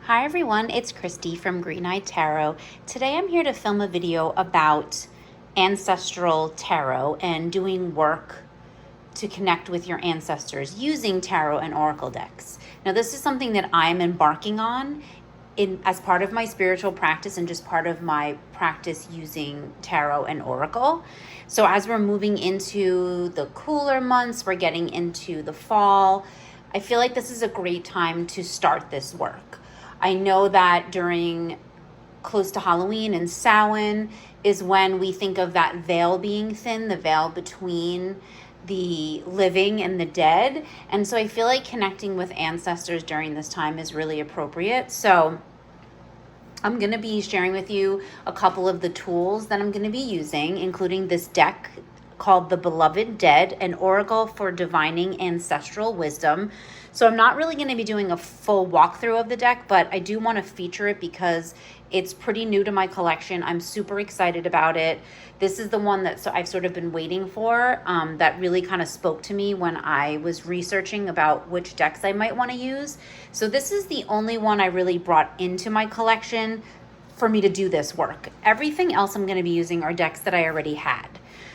Hi everyone, it's Christy from Green Eye Tarot. Today I'm here to film a video about Ancestral Tarot and doing work to connect with your ancestors using tarot and oracle decks. Now this is something that I'm embarking on as part of my spiritual practice and just part of my practice using tarot and oracle. So as we're moving into the cooler months, we're getting into the fall, I feel like this is a great time to start this work. I know that during close to Halloween and Samhain is when we think of that veil being thin, the veil between the living and the dead. And so I feel like connecting with ancestors during this time is really appropriate. So I'm going to be sharing with you a couple of the tools that I'm going to be using, including this deck called The Beloved Dead, an oracle for divining ancestral wisdom. So I'm not really going to be doing a full walkthrough of the deck, but I do want to feature it because it's pretty new to my collection. I'm super excited about it. This is the one that I've sort of been waiting for, that really kind of spoke to me when I was researching about which decks I might want to use. So this is the only one I really brought into my collection for me to do this work. Everything else I'm going to be using are decks that I already had.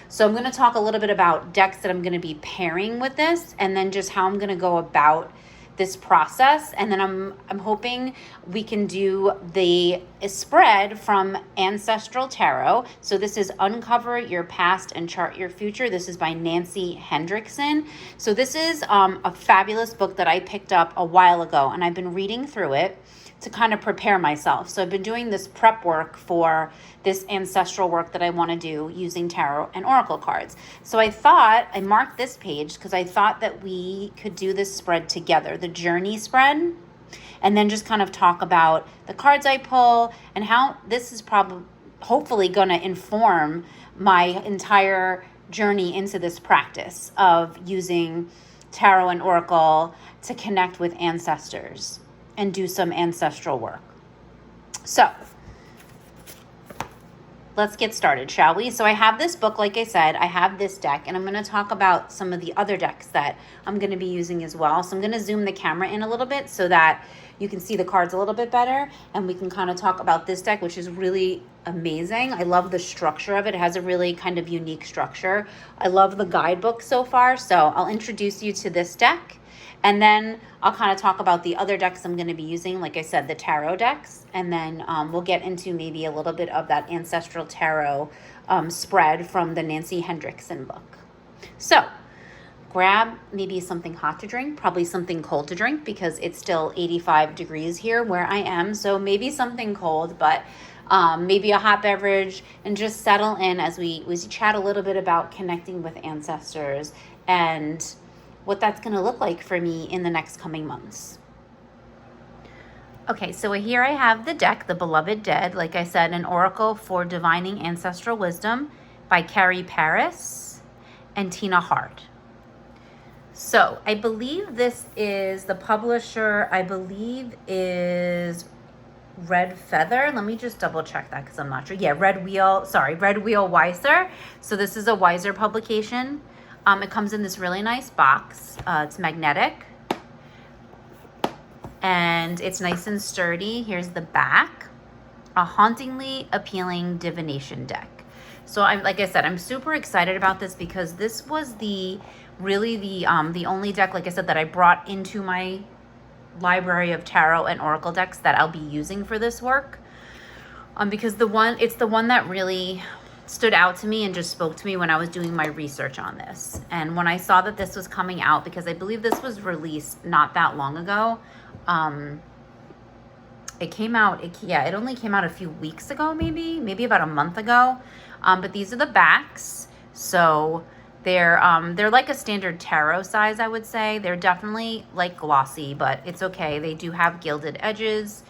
So I'm going to talk a little bit about decks that I'm going to be pairing with this, and then just how I'm going to go about this process. And then I'm hoping we can do the spread from Ancestral Tarot. So this is Uncover Your Past and Chart Your Future. This is by Nancy Hendrickson. So this is a fabulous book that I picked up a while ago, and I've been reading through it to kind of prepare myself. So I've been doing this prep work for this ancestral work that I want to do using tarot and oracle cards. So I marked this page because I thought that we could do this spread together, the journey spread, and then just kind of talk about the cards I pull and how this is hopefully going to inform my entire journey into this practice of using tarot and oracle to connect with ancestors and do some ancestral work. So let's get started, shall we? So I have this book, like I said, I have this deck, and I'm going to talk about some of the other decks that I'm going to be using as well. So I'm going to zoom the camera in a little bit so that you can see the cards a little bit better, and we can kind of talk about this deck, which is really amazing. I love the structure of it. It has a really kind of unique structure. I love the guidebook so far. So I'll introduce you to this deck, and then I'll kind of talk about the other decks I'm going to be using, like I said, the tarot decks. And then we'll get into maybe a little bit of that Ancestral Tarot spread from the Nancy Hendrickson book. So grab maybe something hot to drink, probably something cold to drink because it's still 85 degrees here where I am. So maybe something cold, but maybe a hot beverage, and just settle in as we chat a little bit about connecting with ancestors and what that's going to look like for me in the next coming months. Okay, so here I have the deck, The Beloved Dead, like I said, an oracle for divining ancestral wisdom by Carrie Paris and Tina Hart. So I believe this is the publisher, I believe is Red Feather. Let me just double check that because I'm not sure. Yeah, Red Wheel Weiser. So this is a Weiser publication. It comes in this really nice box. It's magnetic and it's nice and sturdy. Here's the back. A hauntingly appealing divination deck. So like I said, I'm super excited about this because this was the only deck, like I said, that I brought into my library of tarot and oracle decks that I'll be using for this work. Because it's the one that really stood out to me and just spoke to me when I was doing my research on this. And when I saw that this was coming out, because I believe this was released not that long ago, it only came out a few weeks ago, maybe about a month ago. But these are the backs. So they're like a standard tarot size, I would say. They're definitely like glossy, but it's okay. They do have gilded edges,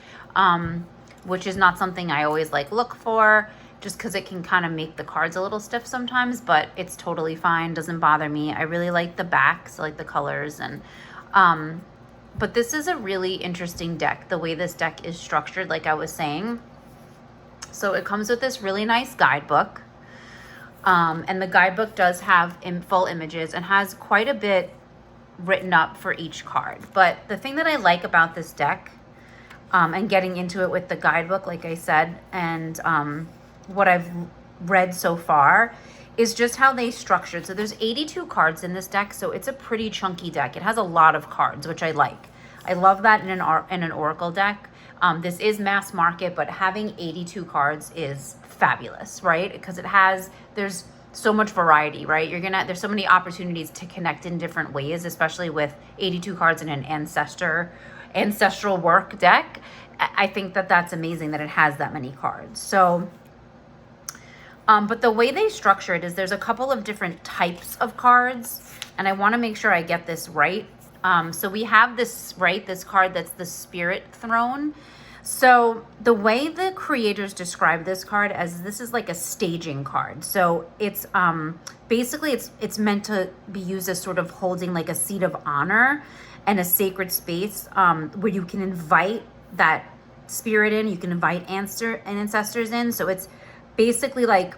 which is not something I always look for, just because it can kind of make the cards a little stiff sometimes, but it's totally fine, doesn't bother me. I really like the backs, I like the colors, and but this is a really interesting deck, the way this deck is structured, like I was saying. So it comes with this really nice guidebook, and the guidebook does have full images and has quite a bit written up for each card. But the thing that I like about this deck and getting into it with the guidebook, like I said, and what I've read so far is just how they structured. So there's 82 cards in this deck, so it's a pretty chunky deck. It has a lot of cards, which I like. I love that in an oracle deck. This is mass market, but having 82 cards is fabulous, right? Because there's so much variety, right? There's so many opportunities to connect in different ways, especially with 82 cards in an ancestral work deck. I think that that's amazing that it has that many cards. So, but the way they structure it is there's a couple of different types of cards, and I want to make sure I get this right. So we have this card that's the Spirit Throne. So the way the creators describe this card as this is like a staging card. So it's basically it's meant to be used as sort of holding like a seat of honor and a sacred space where you can invite that spirit in, you can invite ancestors in. So it's basically like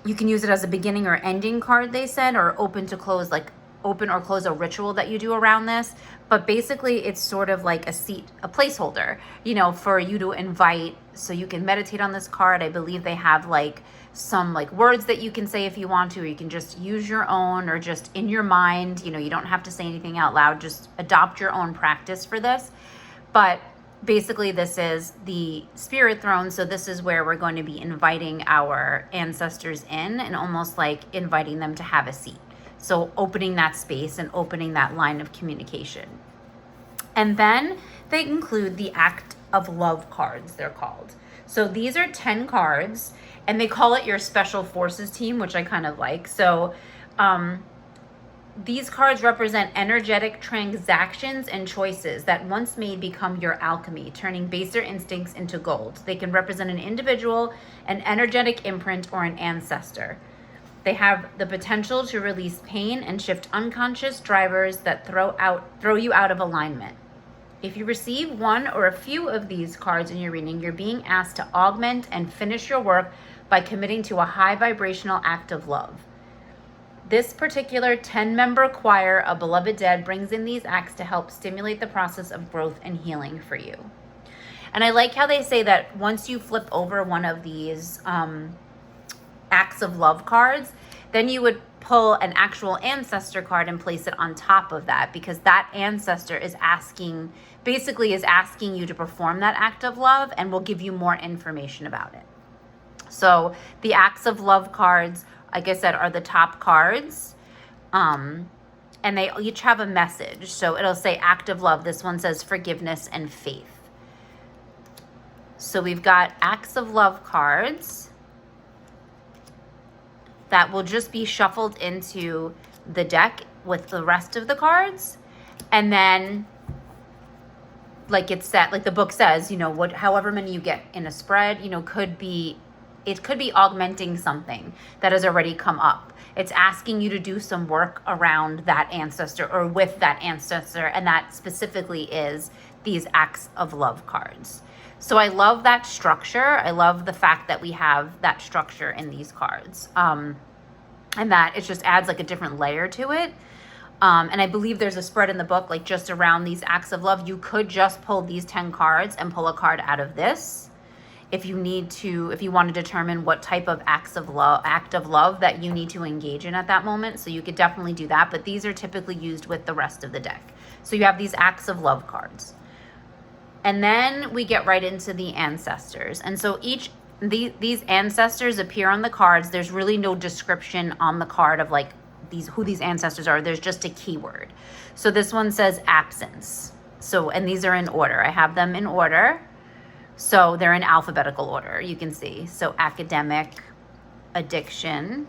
you can use it as a beginning or ending card, they said, or open or close a ritual that you do around this. But basically it's sort of like a placeholder, for you to invite, so you can meditate on this card. I believe they have like some like words that you can say if you want to, or you can just use your own, or just in your mind, you don't have to say anything out loud, just adopt your own practice for this. But basically this is the Spirit Throne. So this is where we're going to be inviting our ancestors in and almost like inviting them to have a seat. So opening that space and opening that line of communication. And then they include the Act of Love cards, they're called. So these are 10 cards, and they call it your Special Forces team, which I kind of like. So these cards represent energetic transactions and choices that once made become your alchemy, turning baser instincts into gold. They can represent an individual, an energetic imprint, or an ancestor. They have the potential to release pain and shift unconscious drivers that throw you out of alignment. If you receive one or a few of these cards in your reading, you're being asked to augment and finish your work by committing to a high vibrational act of love. This particular 10-member choir of beloved dead brings in these acts to help stimulate the process of growth and healing for you. And I like how they say that once you flip over one of these acts of love cards, then you would pull an actual ancestor card and place it on top of that, because that ancestor is asking you to perform that act of love, and will give you more information about it. So the acts of love cards, like I said, are the top cards, and they each have a message. So it'll say act of love. This one says forgiveness and faith. So we've got acts of love cards that will just be shuffled into the deck with the rest of the cards. And then, like the book says, however many you get in a spread, it could be augmenting something that has already come up. It's asking you to do some work around that ancestor or with that ancestor, and that specifically is these acts of love cards. So I love that structure. I love the fact that we have that structure in these cards. And that it just adds like a different layer to it. And I believe there's a spread in the book, like just around these acts of love. You could just pull these 10 cards and pull a card out of this if you want to determine what type of act of love that you need to engage in at that moment. So you could definitely do that, but these are typically used with the rest of the deck. So you have these acts of love cards. And then we get right into the ancestors. And so these ancestors appear on the cards. There's really no description on the card of like who these ancestors are. There's just a keyword. So this one says absence. So, and these are in order. I have them in order. So they're in alphabetical order, you can see. So academic, addiction,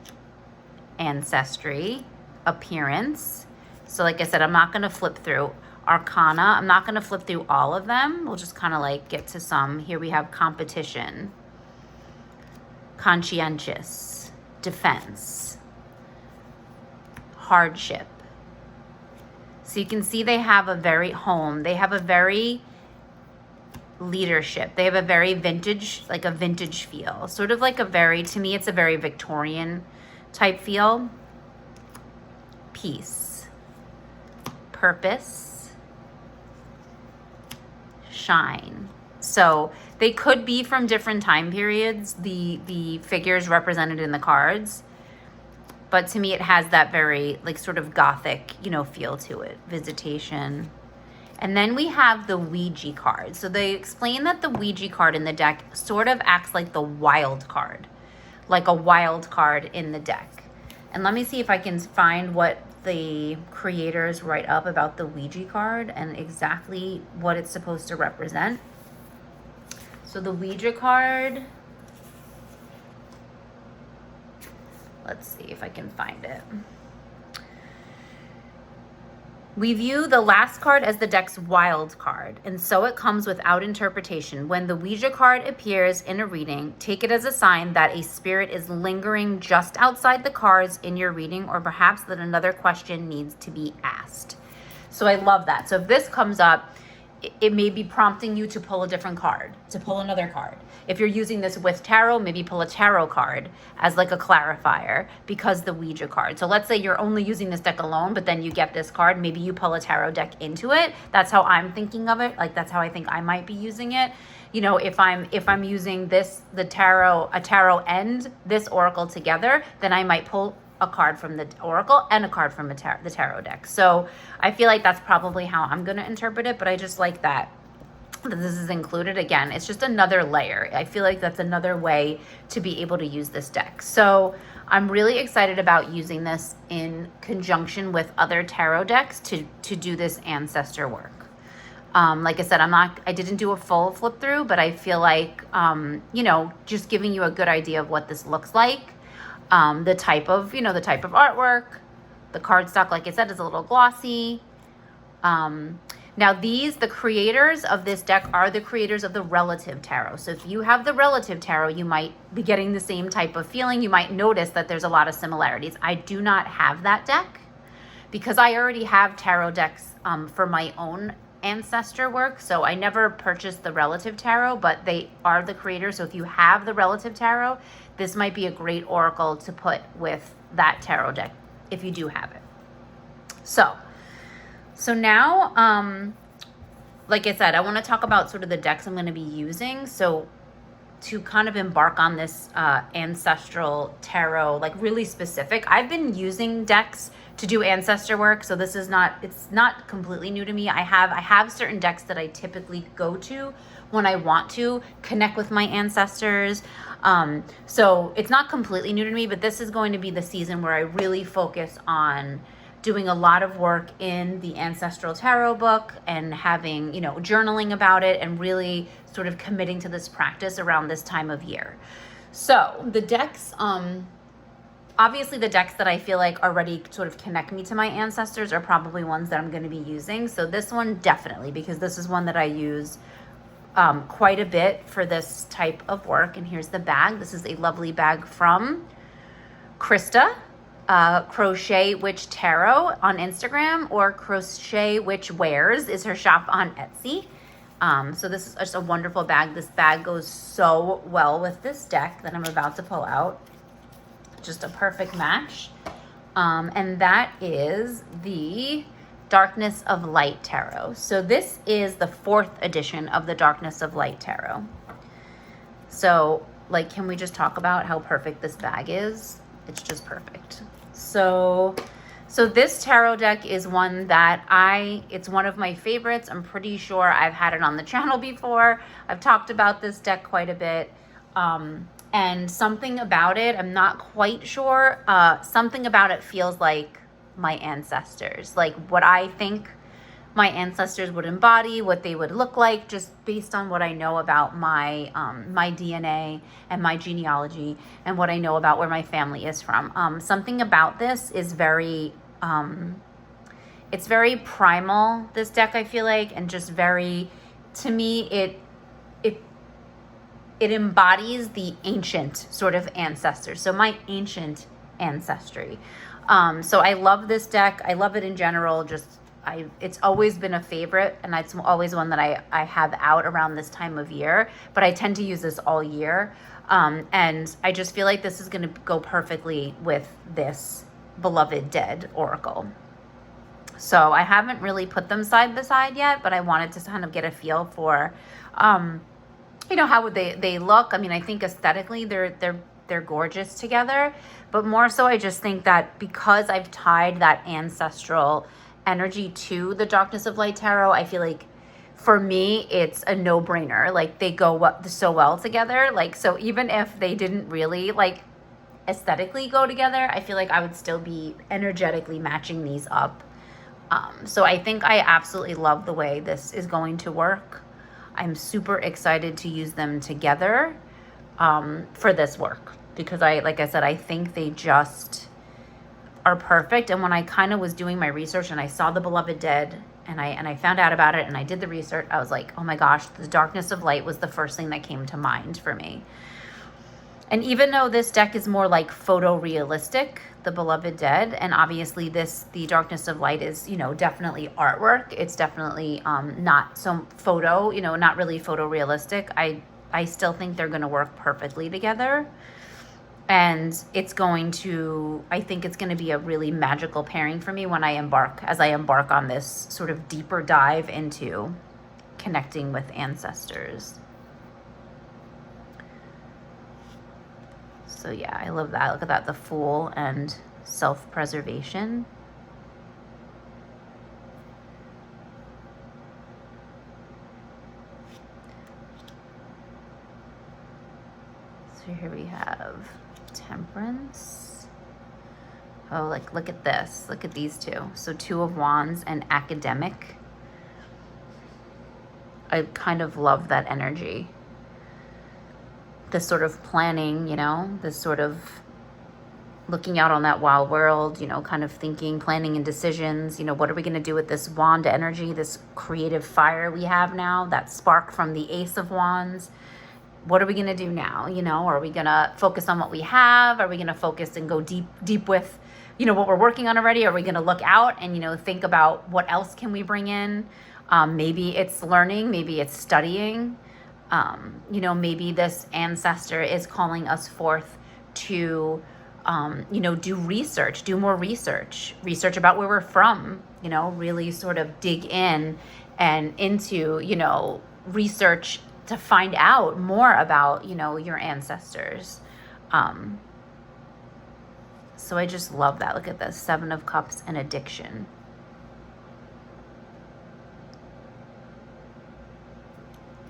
ancestry, appearance. So like I said, I'm not going to flip through. Arcana, I'm not going to flip through all of them. We'll just kind of like get to some. Here we have competition, conscientious, defense, hardship. So you can see they have a very leadership. They have a very vintage, like a vintage feel. Sort of like to me, it's a very Victorian type feel. Peace, purpose, shine, So they could be from different time periods, the figures represented in the cards. But to me, it has that very, like, sort of gothic, you know, feel to it. Visitation. And then we have the Ouija card. So they explain that the Ouija card in the deck sort of acts like the wild card. Like a wild card in the deck. And let me see if I can find what the creators write up about the Ouija card and exactly what it's supposed to represent. So the Ouija card... Let's see if I can find it. We view the last card as the deck's wild card, and so it comes without interpretation. When the Ouija card appears in a reading, take it as a sign that a spirit is lingering just outside the cards in your reading, or perhaps that another question needs to be asked. So I love that. So if this comes up, it may be prompting you to pull a different card, to pull another card. If you're using this with tarot, maybe pull a tarot card as like a clarifier because the Ouija card. So let's say you're only using this deck alone, but then you get this card, maybe you pull a tarot deck into it. That's how I'm thinking of it. Like, that's how I think I might be using it. You know, if I'm using this, a tarot and this oracle together, then I might pull a card from the oracle and a card from the tarot deck. So I feel like that's probably how I'm going to interpret it, but I just like that this is included. Again, it's just another layer. I feel like that's another way to be able to use this deck. So I'm really excited about using this in conjunction with other tarot decks to do this ancestor work. Like I said, I didn't do a full flip through, but I feel like, you know, just giving you a good idea of what this looks like. The type of artwork, the cardstock, like I said, is a little glossy. Now the creators of this deck are the creators of the Relative Tarot. So if you have the Relative Tarot, you might be getting the same type of feeling. You might notice that there's a lot of similarities. I do not have that deck because I already have tarot decks for my own ancestor work. So I never purchased the Relative Tarot, but they are the creators. So if you have the Relative Tarot, this might be a great oracle to put with that tarot deck if you do have it. So now, like I said, I want to talk about sort of the decks I'm going to be using. So to kind of embark on this ancestral tarot, like really specific, I've been using decks to do ancestor work. So this is it's not completely new to me. I have certain decks that I typically go to when I want to connect with my ancestors. So it's not completely new to me, but this is going to be the season where I really focus on doing a lot of work in the Ancestral Tarot book and having, you know, journaling about it and really sort of committing to this practice around this time of year. So the decks, obviously the decks that I feel like already sort of connect me to my ancestors are probably ones that I'm going to be using. So this one definitely, because this is one that I use quite a bit for this type of work. And here's the bag. This is a lovely bag from Krista. Crochet Witch Tarot on Instagram, or Crochet Witch Wears is her shop on Etsy. So this is just a wonderful bag. This bag goes so well with this deck that I'm about to pull out. Just a perfect match. And that is the Darkness of Light Tarot. So this is the 4th edition of the Darkness of Light Tarot. So, like, can we just talk about how perfect this bag is? It's just perfect. So this tarot deck is one that it's one of my favorites. I'm pretty sure I've had it on the channel before. I've talked about this deck quite a bit. And something about it, I'm not quite sure. Something about it feels like my ancestors, like what I think my ancestors would embody, what they would look like, just based on what I know about my my DNA and my genealogy and what I know about where my family is from. Something about this is very, it's very primal, this deck, I feel like, and just very, to me, it embodies the ancient sort of ancestors. So my ancient ancestry. So I love this deck. I love it in general. It's always been a favorite, and it's always one that I have out around this time of year, but I tend to use this all year. And I just feel like this is going to go perfectly with this Beloved Dead Oracle. So I haven't really put them side by side yet, but I wanted to kind of get a feel for, you know, how would they look. I mean, I think aesthetically they're gorgeous together, but more so I just think that because I've tied that ancestral energy to the Darkness of Light Tarot, I feel like for me it's a no-brainer. Like they go so well together. Like, so even if they didn't really like aesthetically go together, I feel like I would still be energetically matching these up. So I think I absolutely love the way this is going to work. I'm super excited to use them together for this work, because like I said, I think they just are perfect. And when I kind of was doing my research and I saw the Beloved Dead and I found out about it and I did the research, I was like, oh my gosh, the Darkness of Light was the first thing that came to mind for me. And even though this deck is more like photorealistic, the Beloved Dead, and obviously the Darkness of Light is, you know, definitely artwork. It's definitely not so photo, you know, not really photorealistic. I still think they're going to work perfectly together. And it's going to, I think it's going to be a really magical pairing for me when as I embark on this sort of deeper dive into connecting with ancestors. So yeah, I love that. Look at that, the Fool and self-preservation. So here we have Temperance. Oh, like look at this. Look at these two. So Two of Wands and Academic. I kind of love that energy. This sort of planning, you know, this sort of looking out on that wild world, you know, kind of thinking, planning and decisions. You know, what are we going to do with this wand energy, this creative fire we have now, that spark from the Ace of Wands? What are we going to do now? You know, are we going to focus on what we have? Are we going to focus and go deep with, you know, what we're working on already? Are we going to look out and, you know, think about what else can we bring in? Maybe it's learning, maybe it's studying. You know, maybe this ancestor is calling us forth to, you know, do more research about where we're from, you know, really sort of dig in and into, you know, research to find out more about, you know, your ancestors. So I just love that. Look at this, Seven of Cups and addiction.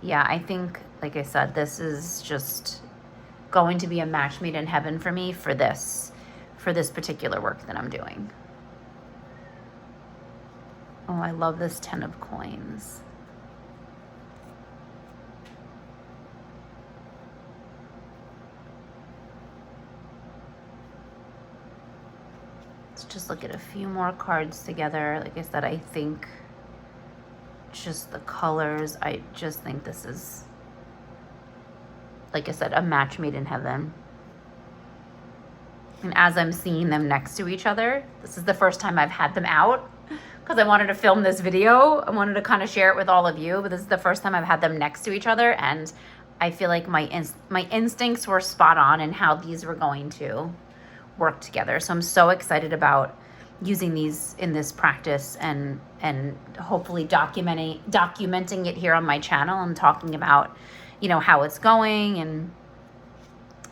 Yeah, I think, like I said, this is just going to be a match made in heaven for me for this particular work that I'm doing. Oh, I love this Ten of Coins. Let's just look at a few more cards together. Like I said, I think just the colors, I just think this is, like I said, a match made in heaven. And as I'm seeing them next to each other, this is the first time I've had them out because I wanted to film this video. I wanted to kind of share it with all of you, but this is the first time I've had them next to each other, and I feel like my instincts were spot on in how these were going to work together. So I'm so excited about using these in this practice and hopefully documenting it here on my channel and talking about, you know, how it's going and,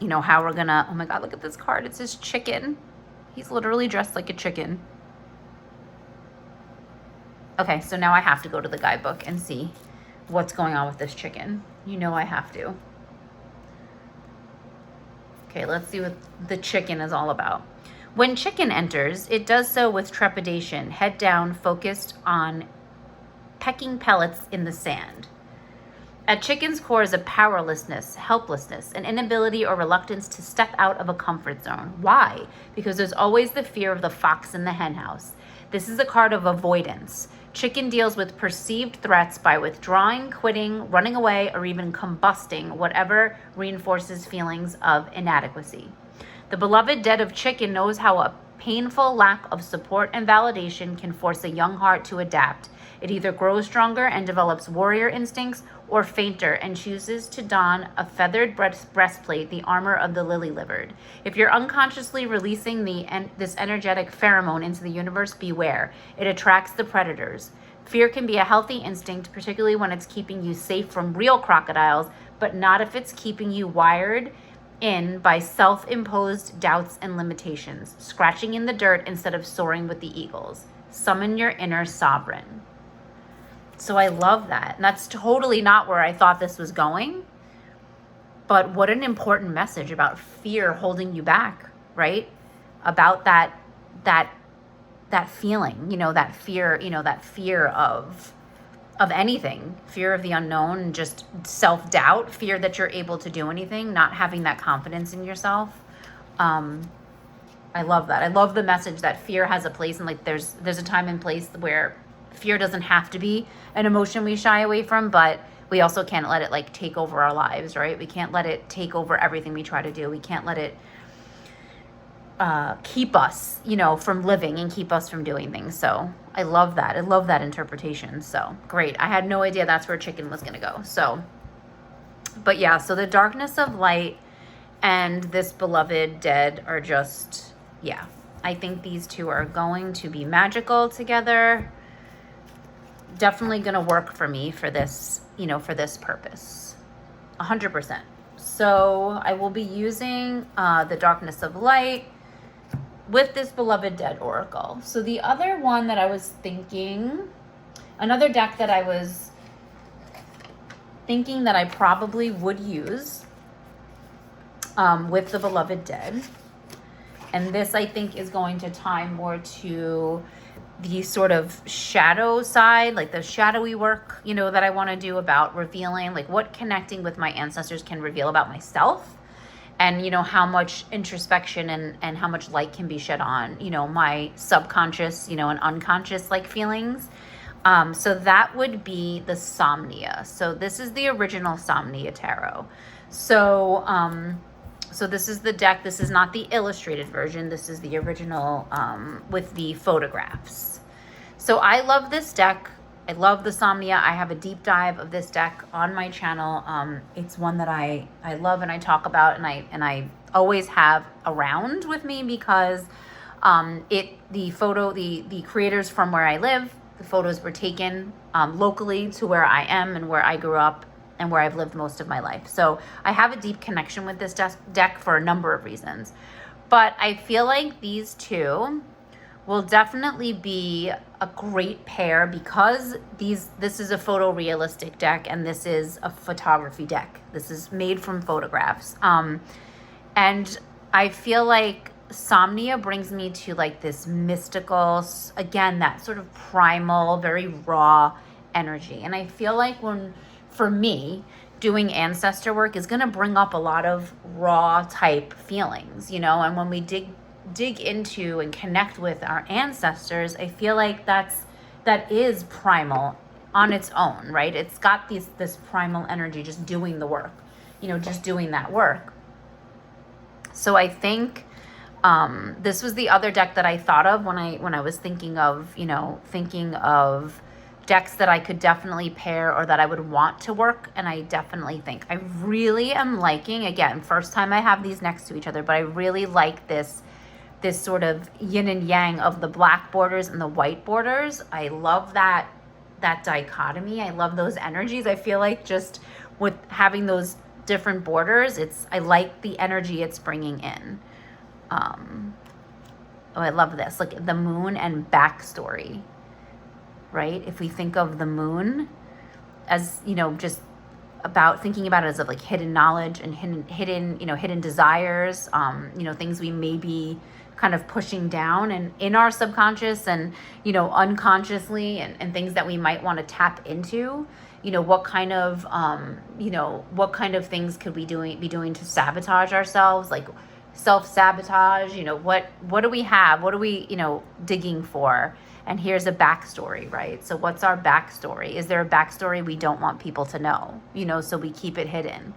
you know, how we're gonna, oh my God, look at this card. It says chicken. He's literally dressed like a chicken. Okay, so now I have to go to the guidebook and see what's going on with this chicken. You know I have to. Okay, let's see what the chicken is all about. When chicken enters, it does so with trepidation, head down, focused on pecking pellets in the sand. At chicken's core is a powerlessness, helplessness, an inability or reluctance to step out of a comfort zone. Why? Because there's always the fear of the fox in the henhouse. This is a card of avoidance. Chicken deals with perceived threats by withdrawing, quitting, running away, or even combusting whatever reinforces feelings of inadequacy. The beloved dead of chicken knows how a painful lack of support and validation can force a young heart to adapt. It either grows stronger and develops warrior instincts, or fainter and chooses to don a feathered breastplate, the armor of the lily-livered. If you're unconsciously releasing this energetic pheromone into the universe, beware. It attracts the predators. Fear can be a healthy instinct, particularly when it's keeping you safe from real crocodiles, but not if it's keeping you wired in by self-imposed doubts and limitations, scratching in the dirt instead of soaring with the eagles. Summon your inner sovereign. So I love that. And that's totally not where I thought this was going. But what an important message about fear holding you back, right? About that feeling, that fear of anything, fear of the unknown, just self-doubt, fear that you're able to do anything, not having that confidence in yourself. I love that. I love the message that fear has a place, and like there's a time and place where fear doesn't have to be an emotion we shy away from, but we also can't let it like take over our lives, right? We can't let it take over everything we try to do. We can't let it keep us, from living and keep us from doing things. So I love that. I love that interpretation. So great. I had no idea that's where chicken was going to go. So, but yeah, so the darkness of light and this beloved dead are just, yeah, I think these two are going to be magical together. Definitely going to work for me for this, for this purpose. 100%. So I will be using the darkness of light with this beloved dead oracle. So the other one that I was thinking, another deck that I was thinking that I probably would use with the beloved dead, and this I think is going to tie more to the sort of shadow side, like the shadowy work, that I want to do about revealing, like what connecting with my ancestors can reveal about myself, and how much introspection and how much light can be shed on my subconscious and unconscious like feelings. So that would be the Somnia. So this is the original Somnia tarot. So so this is the deck. This is not the illustrated version. This is the original with the photographs. So I love this deck. I love the Somnia. I have a deep dive of this deck on my channel. It's one that I love and I talk about, and I always have around with me because the creators from where I live, the photos were taken locally to where I am and where I grew up and where I've lived most of my life. So I have a deep connection with this deck for a number of reasons. But I feel like these two will definitely be a great pair because this is a photorealistic deck and this is a photography deck. This is made from photographs. And I feel like Somnia brings me to like this mystical, again, that sort of primal, very raw energy. And I feel like for me, doing ancestor work is going to bring up a lot of raw type feelings, and when we dig into and connect with our ancestors, I feel like that is primal on its own, right? It's got this primal energy just doing the work, just doing that work. So I think this was the other deck that I thought of when I was thinking of decks that I could definitely pair or that I would want to work. And I definitely think I really am liking, again, first time I have these next to each other, but I really like this sort of yin and yang of the black borders and the white borders. I love that dichotomy. I love those energies. I feel like just with having those different borders, I like the energy it's bringing in. Oh, I love this. Like the moon and backstory, right? If we think of the moon as, just thinking about it as of like hidden knowledge and hidden desires, things we may be kind of pushing down and in our subconscious and, unconsciously and things that we might want to tap into, what kind of things could we be doing to sabotage ourselves, like self-sabotage, what do we have? What are we, digging for? And here's a backstory, right? So what's our backstory? Is there a backstory we don't want people to know, so we keep it hidden?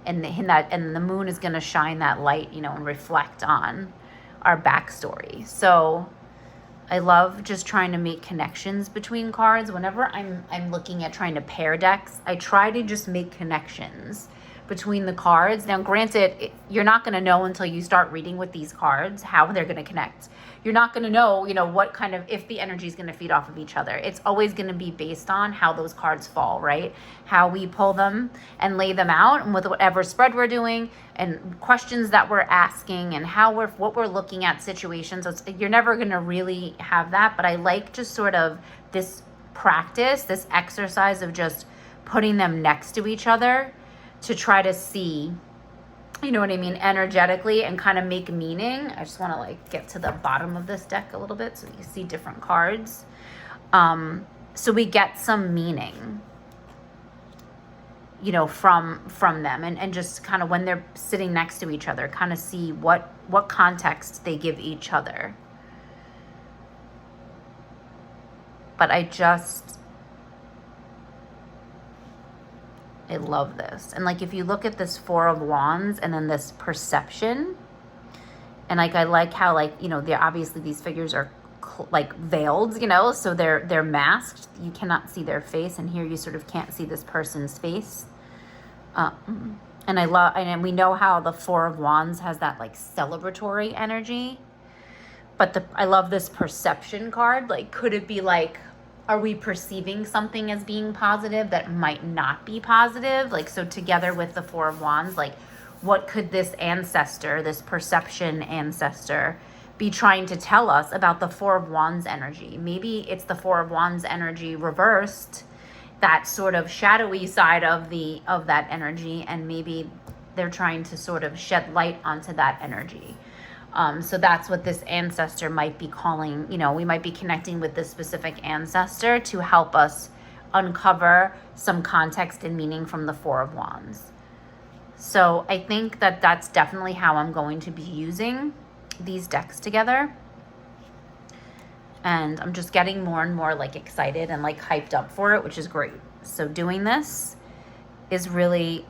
And the moon is going to shine that light, and reflect on our backstory. So I love just trying to make connections between cards. Whenever I'm looking at trying to pair decks, I try to just make connections between the cards. Now, granted, you're not going to know until you start reading with these cards how they're going to connect. You're not going to know, what kind of, if the energy is going to feed off of each other. It's always going to be based on how those cards fall, right? How we pull them and lay them out, and with whatever spread we're doing and questions that we're asking and what we're looking at situations. So you're never going to really have that, but I like just sort of this practice, this exercise of just putting them next to each other to try to see, you know what I mean, energetically, and kind of make meaning. I just want to like get to the bottom of this deck a little bit so you see different cards. So we get some meaning, from them, and just kind of when they're sitting next to each other, kind of see what context they give each other. But I love this. And like, if you look at this Four of Wands and then this perception, and like, I like how, like, they're obviously, these figures are like veiled, so they're masked. You cannot see their face, and here you sort of can't see this person's face. And and we know how the Four of Wands has that like celebratory energy, but I love this perception card. Like, could it be like, are we perceiving something as being positive that might not be positive? Like, so together with the Four of Wands, like, what could this ancestor, this perception ancestor, be trying to tell us about the Four of Wands energy? Maybe it's the Four of Wands energy reversed, that sort of shadowy side of that energy, and maybe they're trying to sort of shed light onto that energy. So that's what this ancestor might be calling, we might be connecting with this specific ancestor to help us uncover some context and meaning from the Four of Wands. So I think that that's definitely how I'm going to be using these decks together. And I'm just getting more and more like excited and like hyped up for it, which is great. So doing this is really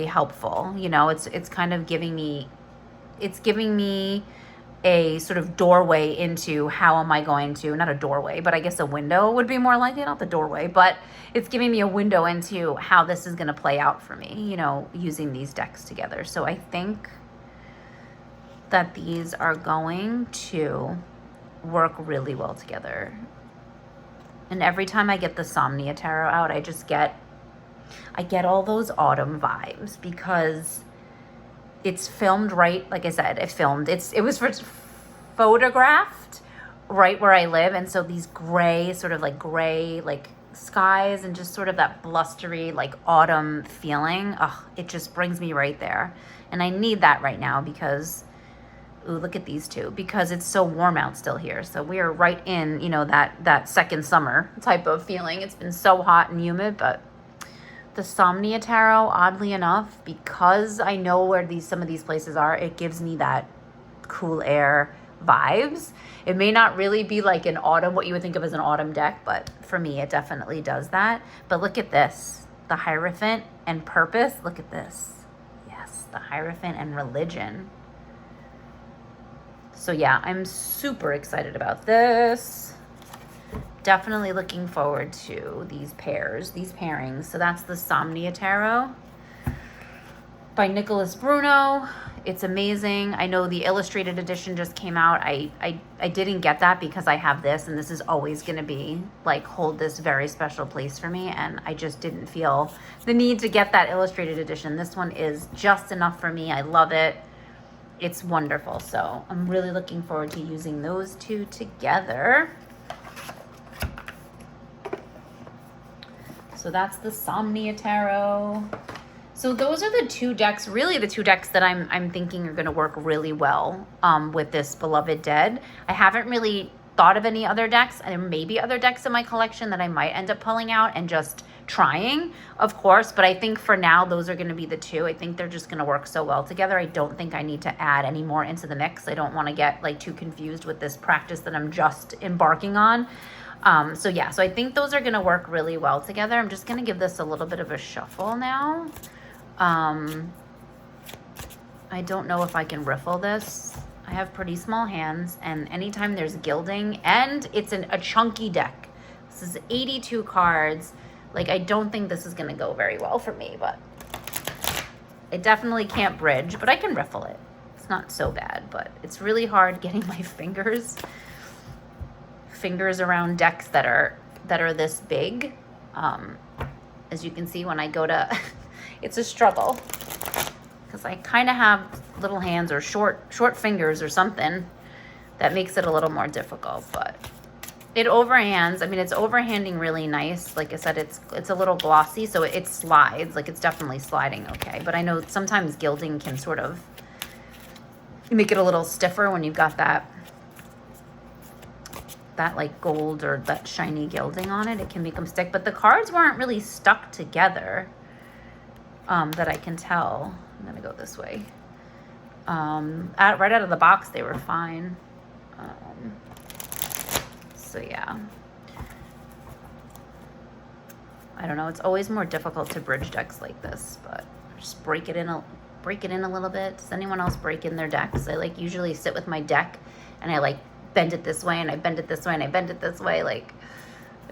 helpful. It's kind of giving me a sort of doorway into how am I going to, not a doorway, but I guess a window would be more like it, not the doorway, but it's giving me a window into how this is going to play out for me, using these decks together. So I think that these are going to work really well together. And every time I get the Somnia Tarot out, I get all those autumn vibes, because it's filmed right, like I said, it was photographed right where I live, and so these gray skies and just sort of that blustery like autumn feeling, it just brings me right there. And I need that right now because, ooh, look at these two, because it's so warm out still here. So we are right in, that second summer type of feeling. It's been so hot and humid, but the Somnia Tarot, oddly enough, because I know where some of these places are, it gives me that cool air vibes. It may not really be like an autumn, what you would think of as an autumn deck, but for me, it definitely does that. But look at this, the Hierophant and Purpose. Look at this. Yes, the Hierophant and Religion. So yeah, I'm super excited about this. Definitely looking forward to these pairings. So that's the Somnia Tarot by Nicholas Bruno. It's amazing. I know the illustrated edition just came out. I didn't get that because I have this, and this is always going to be like hold this very special place for me, and I just didn't feel the need to get that illustrated edition. This one is just enough for me. I love it. It's wonderful. So I'm really looking forward to using those two together. So that's the Somnia Tarot. So those are the two decks, really the two decks that I'm thinking are going to work really well with this Beloved Dead. I haven't really thought of any other decks. There may be other decks in my collection that I might end up pulling out and just trying, of course. But I think for now, those are going to be the two. I think they're just going to work so well together. I don't think I need to add any more into the mix. I don't want to get like too confused with this practice that I'm just embarking on. So yeah, so I think those are going to work really well together. I'm just going to give this a little bit of a shuffle now. I don't know if I can riffle this. I have pretty small hands, and anytime there's gilding, and it's a chunky deck. This is 82 cards. Like, I don't think this is gonna go very well for me, but it definitely can't bridge, but I can riffle it. It's not so bad, but it's really hard getting my fingers around decks that are this big. As you can see, when I go to, it's a struggle because I kind of have little hands or short fingers or something that makes it a little more difficult, but it overhands. I mean, it's overhanding really nice. Like I said, it's a little glossy, so it slides. Like, it's definitely sliding okay. But I know sometimes gilding can sort of make it a little stiffer when you've got that like gold or that shiny gilding on it. It can make them stick. But the cards weren't really stuck together that I can tell. I'm gonna go this way. Right out of the box, they were fine. So yeah, I don't know. It's always more difficult to bridge decks like this, but just break it in a little bit. Does anyone else break in their decks? I like usually sit with my deck and I like bend it this way and I bend it this way and I bend it this way. Like,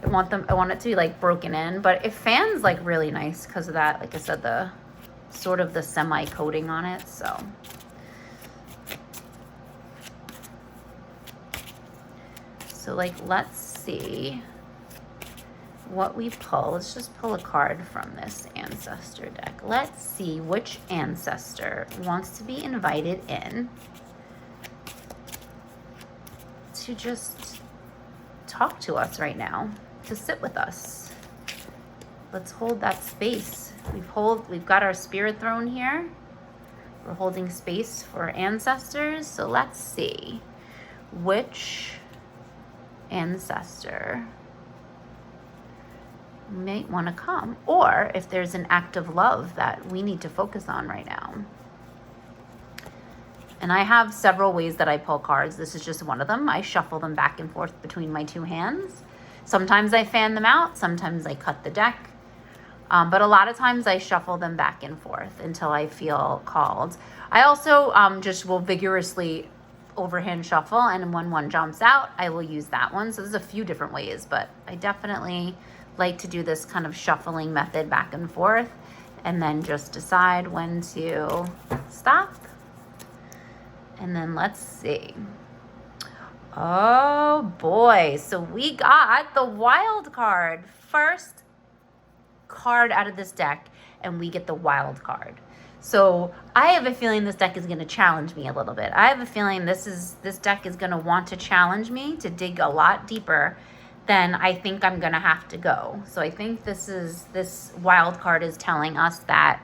I want it to be like broken in, but it fans like really nice because of that. Like I said, the sort of the semi coating on it. So like, let's see what we pull. Let's just pull a card from this Ancestor deck. Let's see which ancestor wants to be invited in to just talk to us right now, to sit with us. Let's hold that space. We've got our spirit throne here. We're holding space for ancestors. So let's see which ancestor might want to come, or if there's an act of love that we need to focus on right now. And I have several ways that I pull cards. This is just one of them. I shuffle them back and forth between my two hands. Sometimes I fan them out, sometimes I cut the deck, but a lot of times I shuffle them back and forth until I feel called. I also just will vigorously overhand shuffle, and when one jumps out, I will use that one. So there's a few different ways, but I definitely like to do this kind of shuffling method back and forth, and then just decide when to stop. And then let's see. Oh boy, so we got the wild card. First card out of this deck, and we get the wild card. So I have a feeling this deck is going to challenge me a little bit. I have a feeling this deck is going to want to challenge me to dig a lot deeper than I think I'm going to have to go. So I think this wild card is telling us that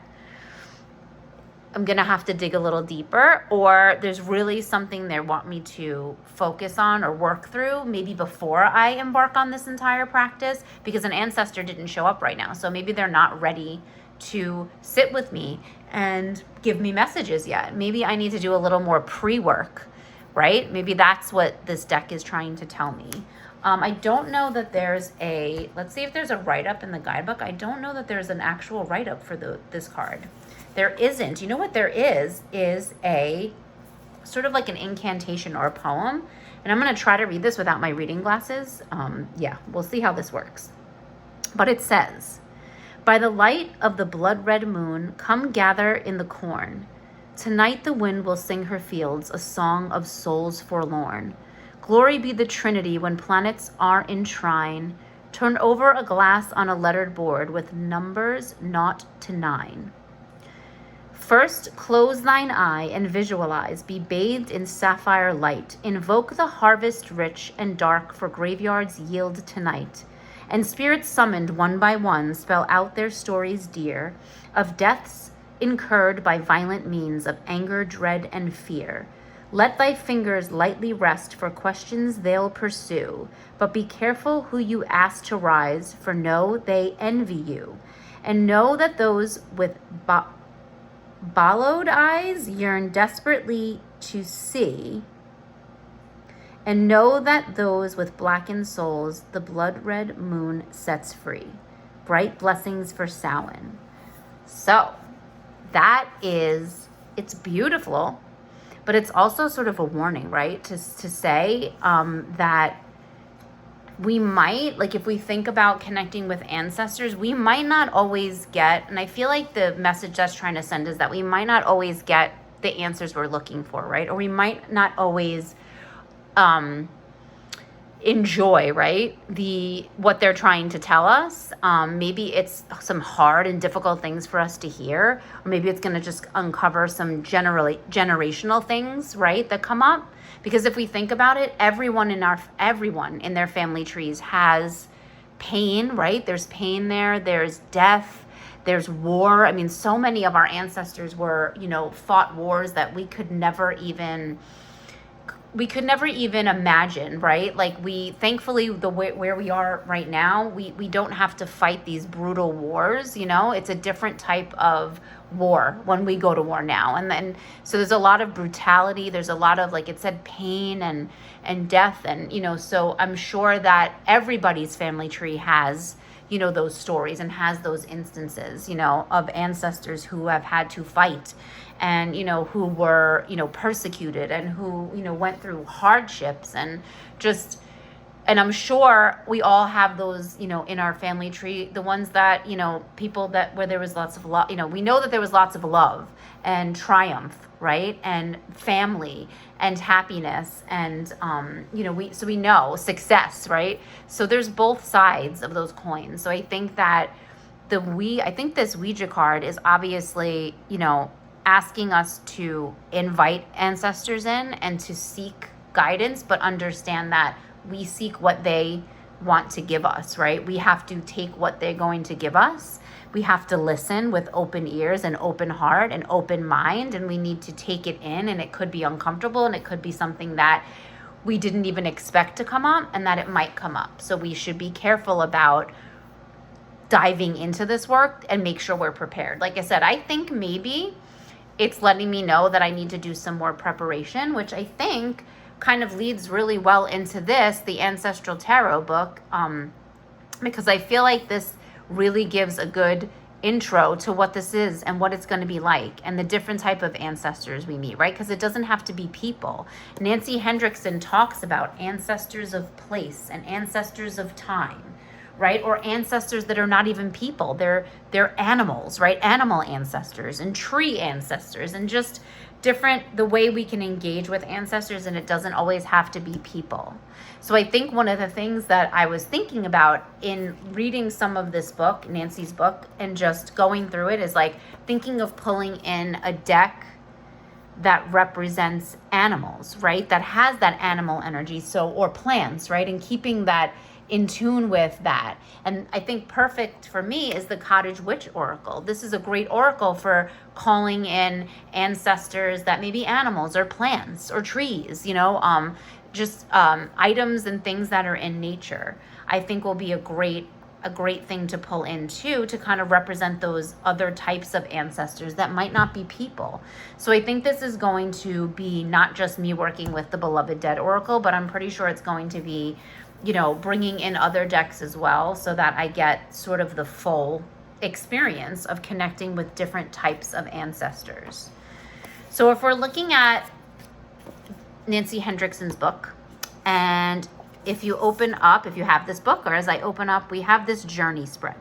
I'm going to have to dig a little deeper, or there's really something they want me to focus on or work through maybe before I embark on this entire practice, because an ancestor didn't show up right now. So maybe they're not ready to sit with me and give me messages yet. Maybe I need to do a little more pre-work, right? Maybe that's what this deck is trying to tell me. I don't know that there's let's see if there's a write-up in the guidebook. I don't know that there's an actual write-up for this card. There isn't. You know what there is a sort of like an incantation or a poem. And I'm going to try to read this without my reading glasses. Yeah, we'll see how this works. But it says, "By the light of the blood-red moon, come gather in the corn. Tonight the wind will sing her fields a song of souls forlorn. Glory be the Trinity when planets are in trine. Turn over a glass on a lettered board with numbers 0 to 9. First, close thine eye and visualize, be bathed in sapphire light. Invoke the harvest rich and dark, for graveyards yield tonight. And spirits summoned one by one spell out their stories dear, of deaths incurred by violent means, of anger, dread, and fear. Let thy fingers lightly rest, for questions they'll pursue. But be careful who you ask to rise, for know they envy you. And know that those with ballowed eyes yearn desperately to see. And know that those with blackened souls the blood-red moon sets free. Bright blessings for Samhain." So that is, it's beautiful, but it's also sort of a warning, right? To say that we might, like, if we think about connecting with ancestors, we might not always get, and I feel like the message that's trying to send is that we might not always get the answers we're looking for, right? Or we might not always enjoy, right, what they're trying to tell us. Maybe it's some hard and difficult things for us to hear, or maybe it's going to just uncover some generational things, right, that come up. Because if we think about it, everyone in their family trees has pain, right? There's pain there, there's death, there's war. I mean, so many of our ancestors were, fought wars that we could never even imagine, right? Like, thankfully, where we are right now, we don't have to fight these brutal wars, it's a different type of war when we go to war now. And then, so there's a lot of brutality, there's a lot of, like it said, pain and death. And, so I'm sure that everybody's family tree has, those stories and has those instances, of ancestors who have had to fight and, who were, persecuted and who, went through hardships and I'm sure we all have those, in our family tree, the ones that, people where there was lots of love, we know that there was lots of love and triumph, right? And family and happiness and, we know success, right? So there's both sides of those coins. So I think that this Ouija card is obviously, asking us to invite ancestors in and to seek guidance, but understand that we seek what they want to give us, right? We have to take what they're going to give us. We have to listen with open ears and open heart and open mind, and we need to take it in, and it could be uncomfortable, and it could be something that we didn't even expect to come up, and that it might come up. So we should be careful about diving into this work and make sure we're prepared. Like I said, I think maybe it's letting me know that I need to do some more preparation, which I think kind of leads really well into the Ancestral Tarot book, because I feel like this really gives a good intro to what this is and what it's going to be like and the different type of ancestors we meet, right? Because it doesn't have to be people. Nancy Hendrickson talks about ancestors of place and ancestors of time, right? Or ancestors that are not even people. They're animals, right? Animal ancestors and tree ancestors and just different, the way we can engage with ancestors, and it doesn't always have to be people. So I think one of the things that I was thinking about in reading some of this book, Nancy's book, and just going through it is like thinking of pulling in a deck that represents animals, right? That has that animal energy, or plants, right? And keeping that in tune with that. And I think perfect for me is the Cottage Witch Oracle. This is a great oracle for calling in ancestors that may be animals or plants or trees, items and things that are in nature. I think will be a great thing to pull in too, to kind of represent those other types of ancestors that might not be people. So I think this is going to be not just me working with the Beloved Dead Oracle, but I'm pretty sure it's going to be bringing in other decks as well, so that I get sort of the full experience of connecting with different types of ancestors. So if we're looking at Nancy Hendrickson's book, and if you have this book, or as I open up, we have this journey spread.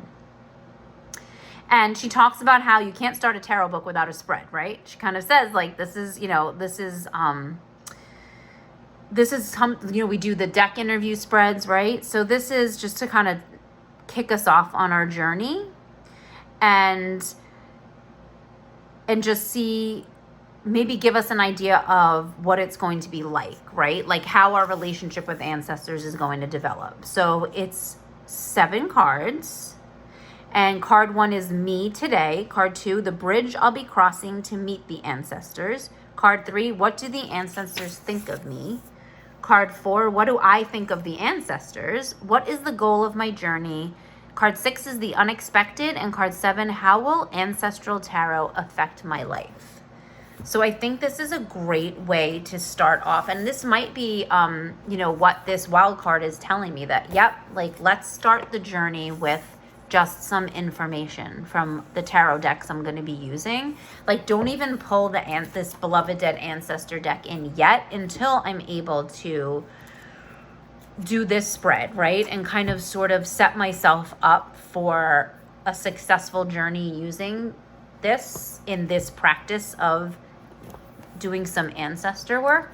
And she talks about how you can't start a tarot book without a spread, right? She kind of says, like, we do the deck interview spreads, right? So this is just to kind of kick us off on our journey and just see, maybe give us an idea of what it's going to be like, right? Like how our relationship with ancestors is going to develop. So it's 7 cards. And card 1 is me today. Card 2, the bridge I'll be crossing to meet the ancestors. Card 3, what do the ancestors think of me? Card 4, what do I think of the ancestors? What is the goal of my journey? Card 6 is the unexpected. And card 7, how will Ancestral Tarot affect my life? So I think this is a great way to start off. And this might be, what this wild card is telling me, that, yep, like, let's start the journey with just some information from the tarot decks I'm going to be using. Like, don't even pull this Beloved Dead Ancestor deck in yet until I'm able to do this spread, right? And kind of sort of set myself up for a successful journey using this in this practice of doing some ancestor work.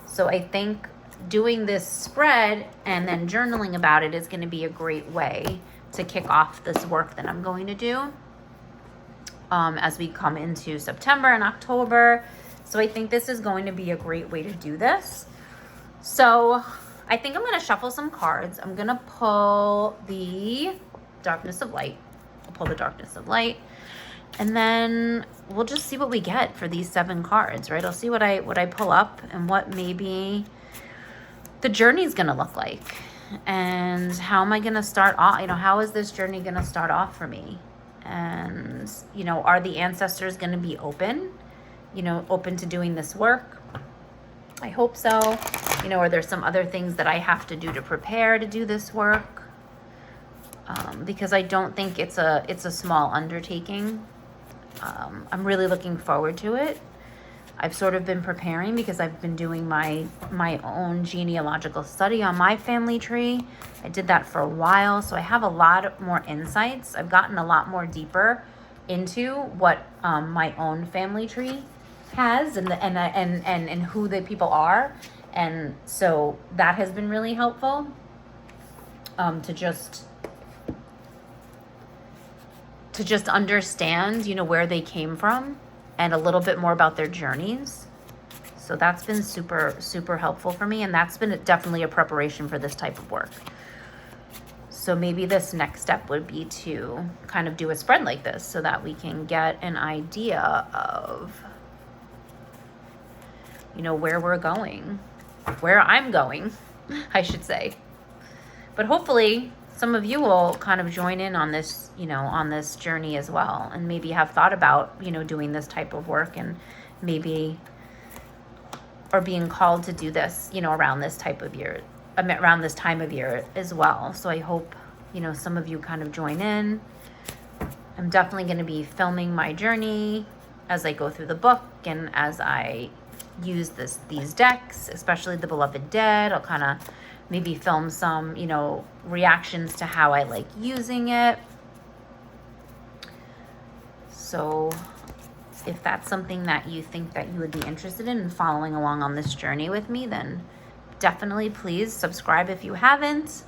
So I think doing this spread and then journaling about it is going to be a great way to kick off this work that I'm going to do as we come into September and October. So I think this is going to be a great way to do this. So I think I'm going to shuffle some cards. I'm going to pull the Darkness of Light. I'll pull the Darkness of Light. And then we'll just see what we get for these 7 cards, right? I'll see what I pull up and what maybe the journey is going to look like. And how am I going to start off? How is this journey going to start off for me? And, are the ancestors going to be open, open to doing this work? I hope so. Are there some other things that I have to do to prepare to do this work? Because I don't think it's a small undertaking. I'm really looking forward to it. I've sort of been preparing because I've been doing my own genealogical study on my family tree. I did that for a while, so I have a lot more insights. I've gotten a lot more deeper into what my own family tree has and who the people are, and so that has been really helpful to just understand, where they came from and a little bit more about their journeys. So that's been super, super helpful for me. And that's been definitely a preparation for this type of work. So maybe this next step would be to kind of do a spread like this so that we can get an idea of, where we're going, where I'm going, I should say. But hopefully some of you will kind of join in on this, on this journey as well, and maybe have thought about, doing this type of work, and maybe are being called to do this, around this time of year as well. So I hope, some of you kind of join in. I'm definitely going to be filming my journey as I go through the book and as I use these decks, especially the Beloved Dead. I'll kind of maybe film some, reactions to how I like using it. So if that's something that you think that you would be interested in following along on this journey with me, then definitely please subscribe if you haven't.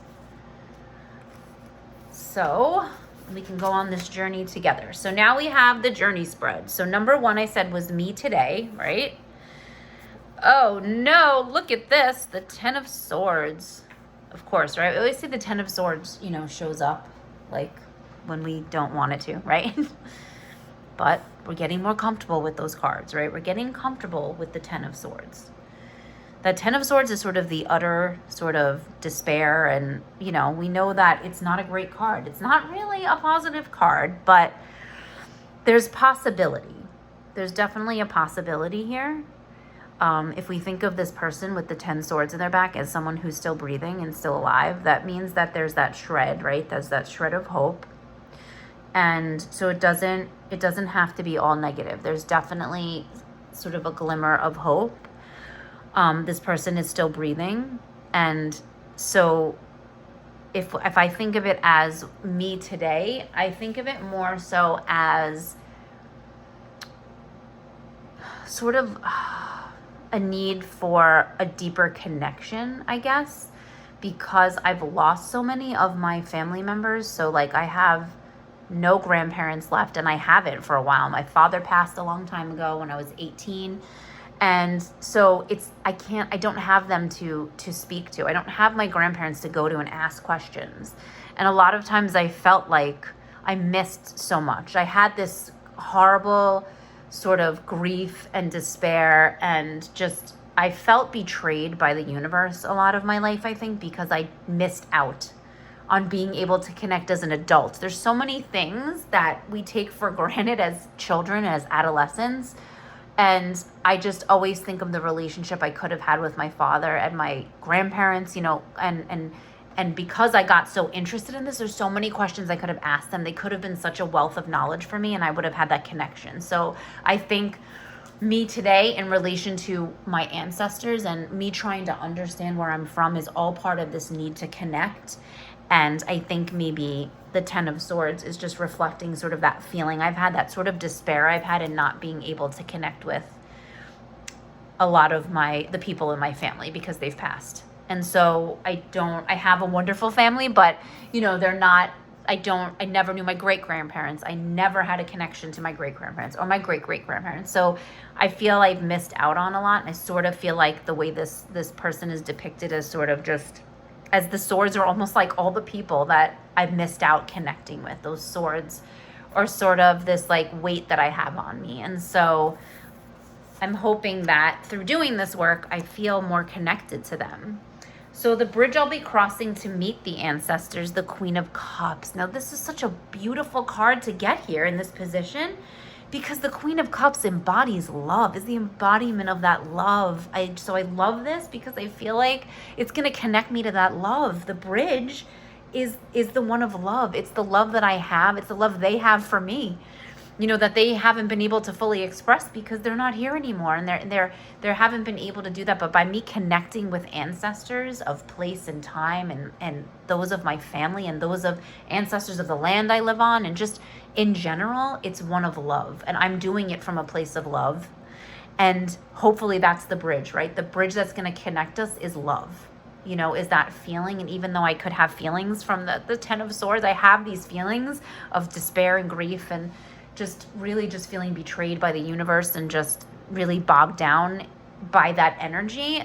So we can go on this journey together. So now we have the journey spread. So number 1 I said was me today, right? Oh no, look at this, the 10 of Swords. Of course, right? I always say the 10 of Swords, shows up like when we don't want it to, right? But we're getting more comfortable with those cards, right? We're getting comfortable with the 10 of Swords. The 10 of Swords is sort of the utter sort of despair, and, we know that it's not a great card. It's not really a positive card, but there's possibility. There's definitely a possibility here. If we think of this person with the 10 swords in their back as someone who's still breathing and still alive, that means that there's that shred, right? There's that shred of hope. And so it doesn't have to be all negative. There's definitely sort of a glimmer of hope. This person is still breathing. And so if I think of it as me today, I think of it more so as sort of a need for a deeper connection, I guess, because I've lost so many of my family members. So like I have no grandparents left, and I haven't for a while. My father passed a long time ago when I was 18. And so I don't have them to speak to. I don't have my grandparents to go to and ask questions. And a lot of times I felt like I missed so much. I had this horrible sort of grief and despair, and just I felt betrayed by the universe a lot of my life, I think, because I missed out on being able to connect as an adult. There's so many things that we take for granted as children, as adolescents, and I just always think of the relationship I could have had with my father and my grandparents, and And because I got so interested in this, there's so many questions I could have asked them. They could have been such a wealth of knowledge for me, and I would have had that connection. So I think me today in relation to my ancestors and me trying to understand where I'm from is all part of this need to connect. And I think maybe the Ten of Swords is just reflecting sort of that feeling I've had, that sort of despair I've had in not being able to connect with a lot of the people in my family because they've passed. And so I have a wonderful family, but they're not, I never knew my great-grandparents. I never had a connection to my great-grandparents or my great-great-grandparents. So I feel I've missed out on a lot. And I sort of feel like the way this person is depicted as sort of just, as the swords are almost like all the people that I've missed out connecting with. Those swords are sort of this like weight that I have on me. And so I'm hoping that through doing this work, I feel more connected to them. So the bridge I'll be crossing to meet the ancestors, the Queen of Cups. Now, this is such a beautiful card to get here in this position because the Queen of Cups embodies love, is the embodiment of that love. So I love this because I feel like it's going to connect me to that love. The bridge is the one of love. It's the love that I have. It's the love they have for me, that they haven't been able to fully express because they're not here anymore, and they haven't been able to do that. But by me connecting with ancestors of place and time, and those of my family and those of ancestors of the land I live on, and just in general, it's one of love, and I'm doing it from a place of love. And hopefully that's the bridge, right? The bridge that's going to connect us is love, is that feeling. And even though I could have feelings from the Ten of Swords, I have these feelings of despair and grief and just really just feeling betrayed by the universe and just really bogged down by that energy.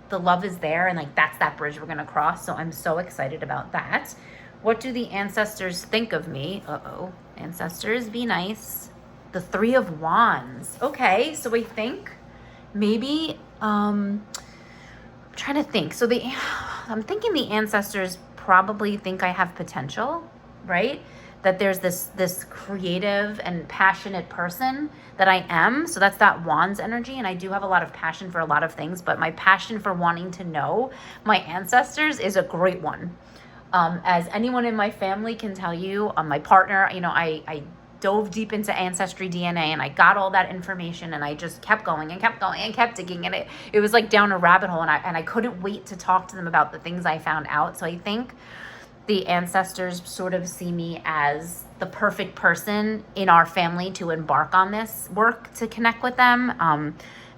The love is there, and like that's that bridge we're going to cross. So I'm so excited about that. What do the ancestors think of me? Ancestors, be nice. The Three of Wands. Okay, so I think maybe I'm trying to think. So I'm thinking the ancestors probably think I have potential, right? That there's this creative and passionate person that I am. So that's that Wands energy. And I do have a lot of passion for a lot of things, but my passion for wanting to know my ancestors is a great one. As anyone in my family can tell you, my partner, I dove deep into Ancestry DNA, and I got all that information, and I just kept going and kept going and kept digging. And it was like down a rabbit hole, and I couldn't wait to talk to them about the things I found out. So I think the ancestors sort of see me as the perfect person in our family to embark on this work to connect with them,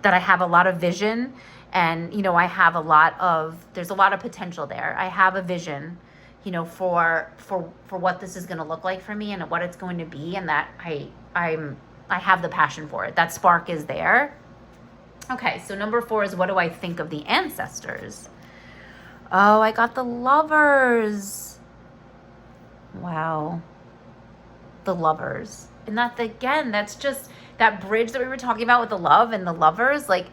that I have a lot of vision, and, I have there's a lot of potential there. I have a vision, for what this is going to look like for me and what it's going to be, and that I have the passion for it. That spark is there. Okay, so number 4 is, what do I think of the ancestors? Oh, I got the Lovers. Wow. The Lovers. And that's just that bridge that we were talking about with the love and the Lovers. Like,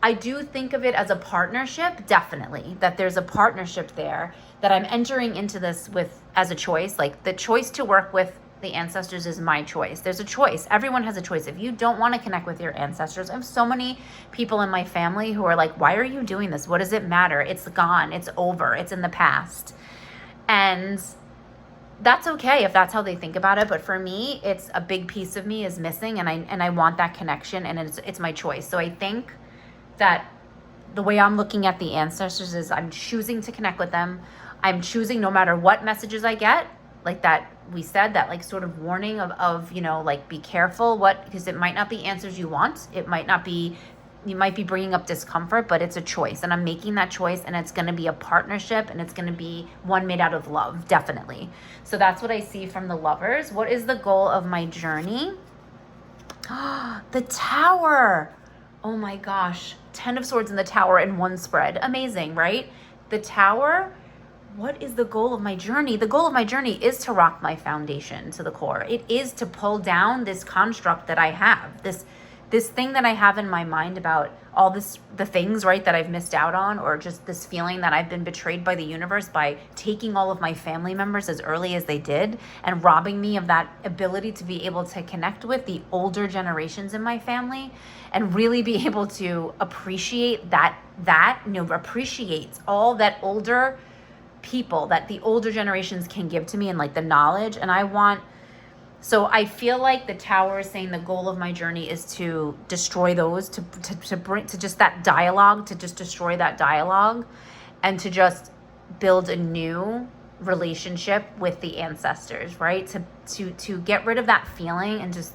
I do think of it as a partnership, definitely, that there's a partnership there that I'm entering into this with as a choice. Like, the choice to work with the ancestors is my choice. There's a choice. Everyone has a choice. If you don't want to connect with your ancestors, I have so many people in my family who are like, why are you doing this? What does it matter? It's gone. It's over. It's in the past. And that's okay if that's how they think about it. But for me, it's a big piece of me is missing, and I want that connection, and it's my choice. So I think that the way I'm looking at the ancestors is I'm choosing to connect with them. I'm choosing, no matter what messages I get, like that we said, that like sort of warning of like, be careful because it might not be answers you want. It might not be, you might be bringing up discomfort, but it's a choice, and I'm making that choice, and it's going to be a partnership, and it's going to be one made out of love, definitely. So that's what I see from the Lovers. What is the goal of my journey? The Tower. Oh my gosh. 10 of Swords in the Tower in one spread. Amazing, right? The Tower. What is the goal of my journey? The goal of my journey is to rock my foundation to the core. It is to pull down this construct that I have, this thing that I have in my mind about all the things, right, that I've missed out on, or just this feeling that I've been betrayed by the universe by taking all of my family members as early as they did and robbing me of that ability to be able to connect with the older generations in my family and really be able to appreciate appreciate all that older people that the older generations can give to me, and like the knowledge. And so I feel like the Tower is saying the goal of my journey is to destroy those, to bring, to just that dialogue, to just destroy that dialogue, and to just build a new relationship with the ancestors, right? To get rid of that feeling and just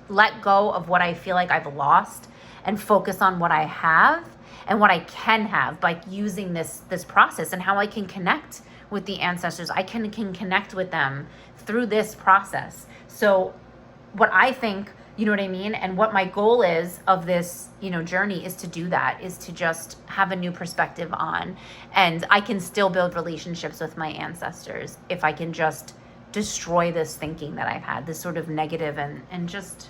let go of what I feel like I've lost and focus on what I have and what I can have by using this process, and how I can connect with the ancestors. I can connect with them through this process. So what I think, you know what I mean? And what my goal is of this, journey is to do that, is to just have a new perspective on, and I can still build relationships with my ancestors if I can just destroy this thinking that I've had, this sort of negative and just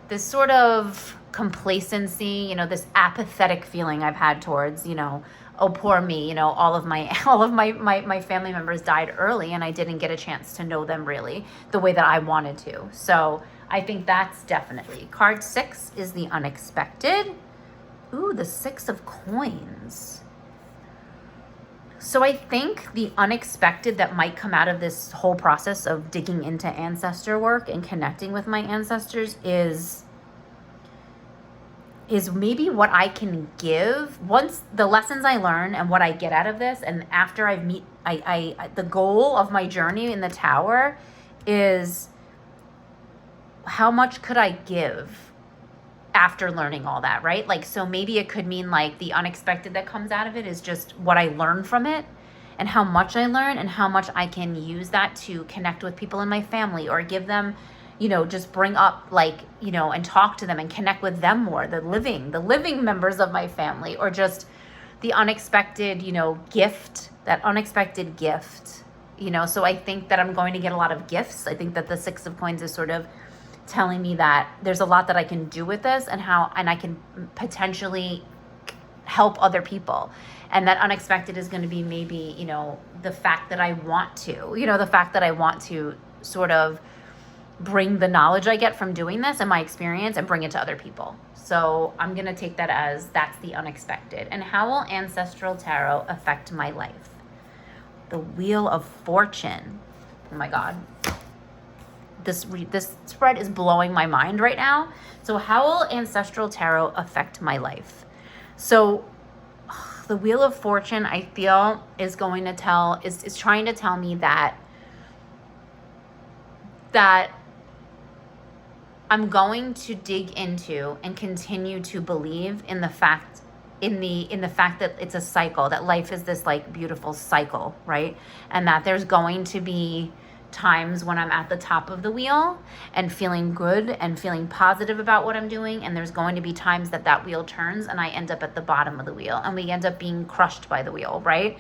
this sort of complacency, this apathetic feeling I've had towards, oh, poor me, all of my family members died early and I didn't get a chance to know them really the way that I wanted to. So I think that's definitely. Card 6 is the unexpected. Ooh, the 6 of coins. So I think the unexpected that might come out of this whole process of digging into ancestor work and connecting with my ancestors is maybe what I can give once the lessons I learn and what I get out of this. And after the goal of my journey in the Tower is how much could I give after learning all that, right? Like, so maybe it could mean like the unexpected that comes out of it is just what I learn from it and how much I learn and how much I can use that to connect with people in my family or give them, just bring up and talk to them and connect with them more, the living members of my family, or just the unexpected, gift, that unexpected gift, so I think that I'm going to get a lot of gifts. I think that the 6 of coins is sort of telling me that there's a lot that I can do with this and I can potentially help other people. And that unexpected is going to be maybe, the fact that I want to, sort of bring the knowledge I get from doing this and my experience and bring it to other people. So I'm going to take that as that's the unexpected. And how will Ancestral Tarot affect my life? The Wheel of Fortune. Oh my God. This spread is blowing my mind right now. So how will Ancestral Tarot affect my life? So the Wheel of Fortune, I feel, is trying to tell me that I'm going to dig into and continue to believe in the fact that it's a cycle, that life is this like beautiful cycle, right? And that there's going to be times when I'm at the top of the wheel and feeling good and feeling positive about what I'm doing, and there's going to be times that wheel turns and I end up at the bottom of the wheel and we end up being crushed by the wheel, right?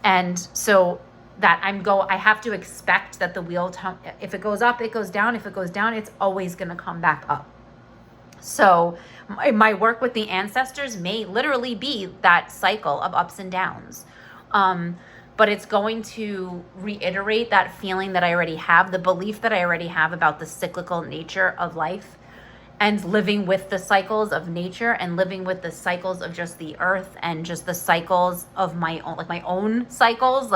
And so that I have to expect that the wheel, if it goes up, it goes down. If it goes down, it's always going to come back up. So my work with the ancestors may literally be that cycle of ups and downs. But it's going to reiterate that feeling that I already have, the belief that I already have about the cyclical nature of life, and living with the cycles of nature and living with the cycles of just the earth and just the cycles of my own cycles,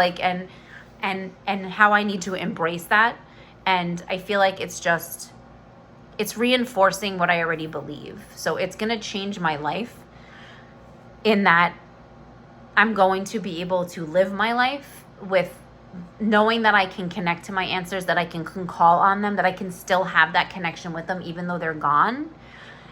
and how I need to embrace that. And I feel like it's reinforcing what I already believe. So it's going to change my life in that I'm going to be able to live my life with knowing that I can connect to my ancestors, that I can call on them, that I can still have that connection with them even though they're gone,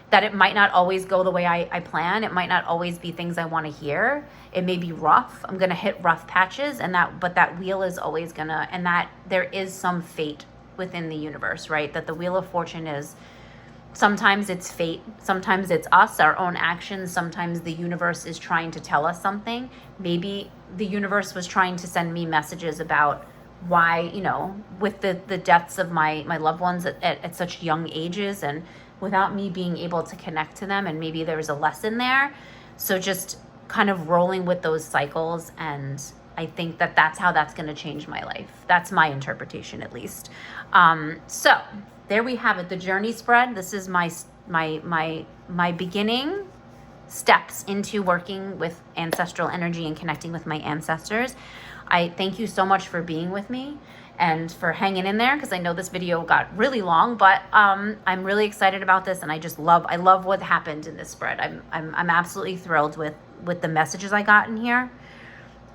that it might not always go the way I plan. It might not always be things I want to hear. It may be rough. I'm going to hit rough patches, but that wheel is always going to, and that there is some fate within the universe, right? That the Wheel of Fortune is, sometimes it's fate, sometimes it's us, our own actions, sometimes the universe is trying to tell us something. Maybe the universe was trying to send me messages about why, with the deaths of my loved ones at such young ages, and without me being able to connect to them, and maybe there was a lesson there. So just kind of rolling with those cycles, and I think that that's how that's going to change my life. That's my interpretation, at least. So there we have it, the journey spread. This is my beginning steps into working with ancestral energy and connecting with my ancestors. I thank you so much for being with me and for hanging in there, because I know this video got really long, but I'm really excited about this, and I love what happened in this spread. I'm absolutely thrilled with the messages I got in here.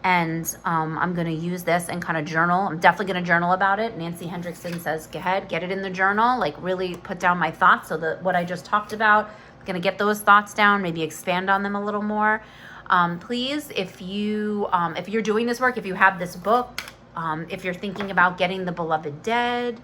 And I'm going to use this and kind of journal. I'm definitely going to journal about it. Nancy Hendrickson says, go ahead, get it in the journal, like really put down my thoughts. So that what I just talked about, I'm going to get those thoughts down, maybe expand on them a little more. Please, if you're doing this work, if you have this book, if you're thinking about getting The Beloved Dead,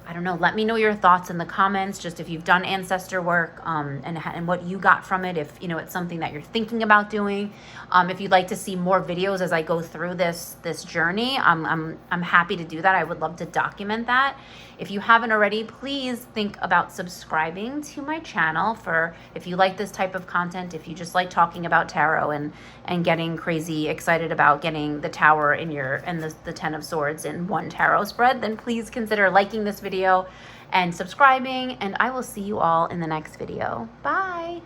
I don't know, let me know your thoughts in the comments, just if you've done ancestor work, and what you got from it, if it's something that you're thinking about doing. If you'd like to see more videos as I go through this journey, I'm happy to do that. I would love to document that. If you haven't already, please think about subscribing to my channel if you like this type of content, if you just like talking about tarot and getting crazy excited about getting the Tower and the Ten of Swords in one tarot spread, then please consider liking this video and subscribing, and I will see you all in the next video. Bye.